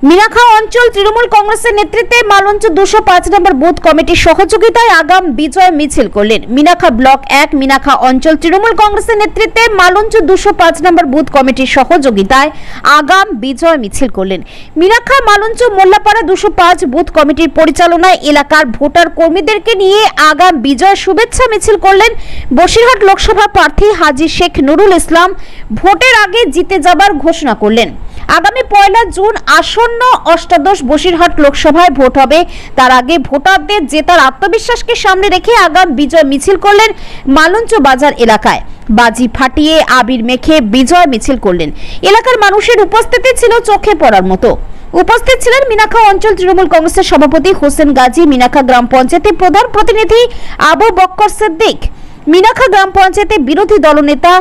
মিনাখা অঞ্চল তৃণমূল কংগ্রেসের নেতৃত্বে মালঞ্চ 205 নম্বর বুথ কমিটির সহযোগিতায় আগাম বিজয় মিছিল করলেন। মিনাখা ব্লক 1 মিনাখা অঞ্চল তৃণমূল কংগ্রেসের নেতৃত্বে মালঞ্চ 205 নম্বর বুথ কমিটির সহযোগিতায় আগাম বিজয় মিছিল করলেন। মিনাখা মালঞ্চ মোল্লাপাড়া 205 বুথ কমিটির পরিচালনায় এলাকার ভোটার কর্মীদেরকে নিয়ে আগাম বিজয় শুভেচ্ছা মিছিল করলেন বসিরহাট লোকসভা প্রার্থী হাজী শেখ নুরুল ইসলাম। ভোটের আগে জিতে যাবার ঘোষণা করলেন। আগামী 1 জুন আসন্ন অষ্টাদশ বসিরহাট লোকসভায় ভোট হবে। তার আগে ভোটারদের জেতার আত্মবিশ্বাসকে সামনে রেখে আগাম বিজয় মিছিল করলেন মালঞ্চ বাজার এলাকায়। বাজি ফাটিয়ে আবির মেখে বিজয় মিছিল করলেন। এলাকার মানুষের উপস্থিতি ছিল চোখে পড়ার মতো। উপস্থিত ছিলেন মিনাখা অঞ্চল তৃণমূল কংগ্রেসের সভাপতি হোসেন গাজী, মিনাখা গ্রাম পঞ্চায়েতের প্রধান প্রতিনিধি আবু বক্কর সিদ্দিক, মিনাখা গ্রাম পঞ্চায়েতে বিরোধী দলনেতা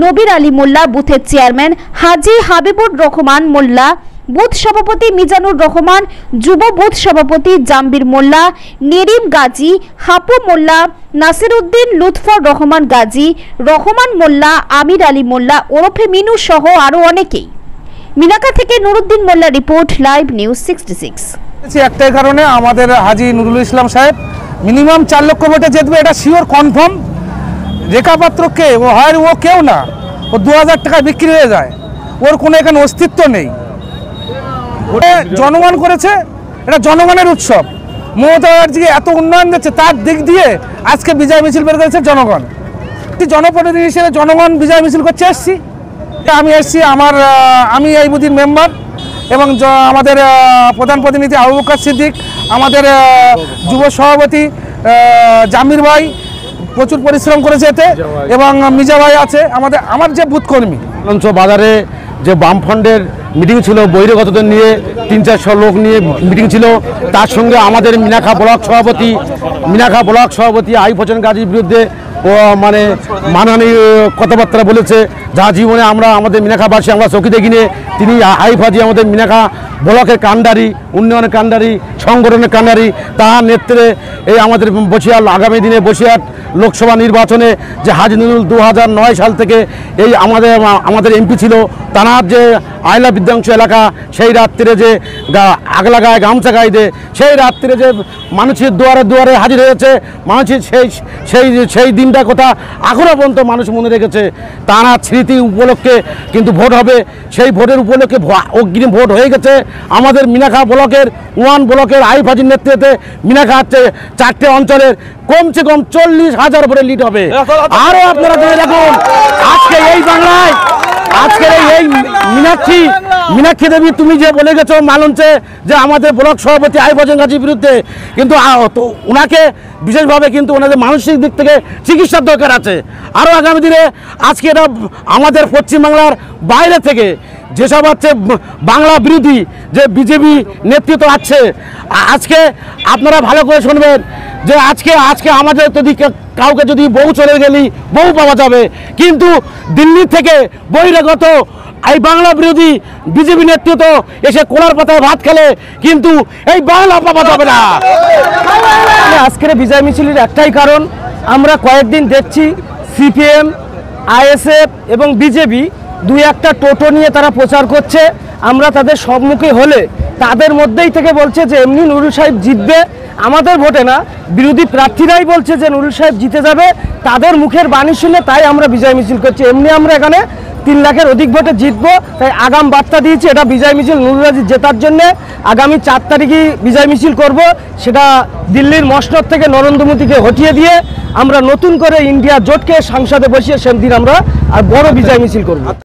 নবীর আলী মোল্লা, বুথের চেয়ারম্যান হাজী হাবিবুর রহমান মোল্লা, বুথ সভাপতি মিজানুর রহমান, যুব বুথ সভাপতি জাম্বির মোল্লা, নেরিম গাজী, হাপু মোল্লা, নাসির উদ্দিন, লুৎফর রহমান গাজী, রহমান মোল্লা, আমির আলী মোল্লা ওরফে মিনু সহ আরো অনেকেই। মিনাখা থেকে নুরুদ্দিন মোল্লা রিপোর্ট, লাইভ নিউজ 66। একটাই কারণে আমাদের হাজী নুরুল ইসলাম সাহেব মিনিমাম 4 লক্ষ ভোটে জিতবে, এটা শিওর কনফার্ম। রেখাপাত্র কে? ও হয় ও কেউ না, ও 2000 টাকায় বিক্রি হয়ে যায়, ওর কোনো এখানে অস্তিত্ব নেই। ওটা জনগণ করেছে, এটা জনগণের উৎসব। মমতা ব্যানার্জি এত উন্নয়ন দিচ্ছে, তার দিক দিয়ে আজকে বিজয় মিছিল বের করেছে জনগণ। জনপ্রতিনিধি হিসেবে জনগণ বিজয় মিছিল করছে এসছি। আমি এসছি, আমি এই বুথের মেম্বার এবং আমাদের প্রধান প্রতিনিধি আবু বকর সিদ্দিক, আমাদের যুব সভাপতি জামির ভাই প্রচুর পরিশ্রম করেছে এতে, এবং মিজা ভাই আছে আমার যে বুথ কর্মী। মালঞ্চ বাজারে যে বামফ্রন্টের মিটিং ছিল, বহিরাগতদের নিয়ে 300-400 লোক নিয়ে মিটিং ছিল, তার সঙ্গে আমাদের মিনাখা ব্লক সভাপতি আইব হোসেন গাজীর বিরুদ্ধে ও মানহানির কথাবার্তা বলেছে, যা জীবনে আমাদের মিনাখাবাসী আমরা চোখে দেখিনি। তিনি আইব হাজি আমাদের মিনাখা ব্লকের কান্ডারি, উন্নয়নের কান্ডারি, সংগঠনের কান্ডারি। তার নেতৃত্বে এই আমাদের বসিরহাট আগামী দিনে বসিরহাট লোকসভা নির্বাচনে যে হাজী নুরুল 2009 সাল থেকে এই আমাদের এমপি ছিল, তানার যে আইলা বিদ্যাংশ এলাকা, সেই রাত্রে যে আগলা গায়ে গামছা গায়ে দেয়, সেই রাত্রে যে মানুষের দুয়ারে দুয়ারে হাজির হয়েছে, মানুষের সেই দিনটা কথা এখনও পর্যন্ত মানুষ মনে রেখেছে। তানার স্মৃতি উপলক্ষে কিন্তু ভোট হবে, সেই ভোটের উপলক্ষে অগ্রিম ভোট হয়ে গেছে। আমাদের মিনাখা ব্লকের 1 ব্লকের আইব হাজির নেতৃত্বে মিনাখা 4টে অঞ্চলের কমসে কম 40,000 ভোটে লিড হবে। আরও আপনারা দেখে রাখুন, আজকে এই বাংলায় আজকের এই মীনাক্ষী দেবী, তুমি যে বলে গেছো মালঞ্চে যে আমাদের ব্লক সভাপতি আইব হোসেন গাজীর বিরুদ্ধে, কিন্তু ওনাকে বিশেষভাবে কিন্তু ওনাদের মানসিক দিক থেকে চিকিৎসার দরকার আছে। আরও আগামী দিনে আজকে এটা আমাদের পশ্চিমবাংলার বাইরে থেকে যেসব হচ্ছে বাংলা বিরোধী যে বিজেপি নেতৃত্ব আছে, আজকে আপনারা ভালো করে শুনবেন যে আজকে আমাদের যদি কাউকে যদি বউ চলে গেলি বউ পাওয়া যাবে, কিন্তু দিল্লি থেকে বহিরাগত এই বাংলা বিরোধী বিজেপি নেতৃত্ব এসে কোলার পাতায় ভাত খেলে, কিন্তু এই বাংলা পাওয়া যাবে না। আজকের বিজয় মিছিলের একটাই কারণ, আমরা কয়েকদিন দেখছি সিপিএম, আইএসএফ এবং বিজেপি 2-1টা টোটো নিয়ে তারা প্রচার করছে। আমরা তাদের সম্মুখে হলে তাদের মধ্যেই থেকে বলছে যে এমনি নুরুল সাহেব জিতবে, আমাদের ভোটে না, বিরোধী প্রার্থীরাই বলছে যে নুরুল সাহেব জিতে যাবে। তাদের মুখের বাণী শুনে তাই আমরা বিজয় মিছিল করছি। এমনি আমরা এখানে 3 লাখের অধিক ভোটে জিতবো, তাই আগাম বার্তা দিয়েছি। এটা বিজয় মিছিল নুরুল আজিজ জেতার জন্য আগামী 4 তারিখে বিজয় মিছিল করব। সেটা দিল্লির মসনদ থেকে নরেন্দ্র মোদীকে হটিয়ে দিয়ে আমরা নতুন করে ইন্ডিয়া জোটকে সংসদে বসিয়ে সেদিন আমরা আর বড় বিজয় মিছিল করব।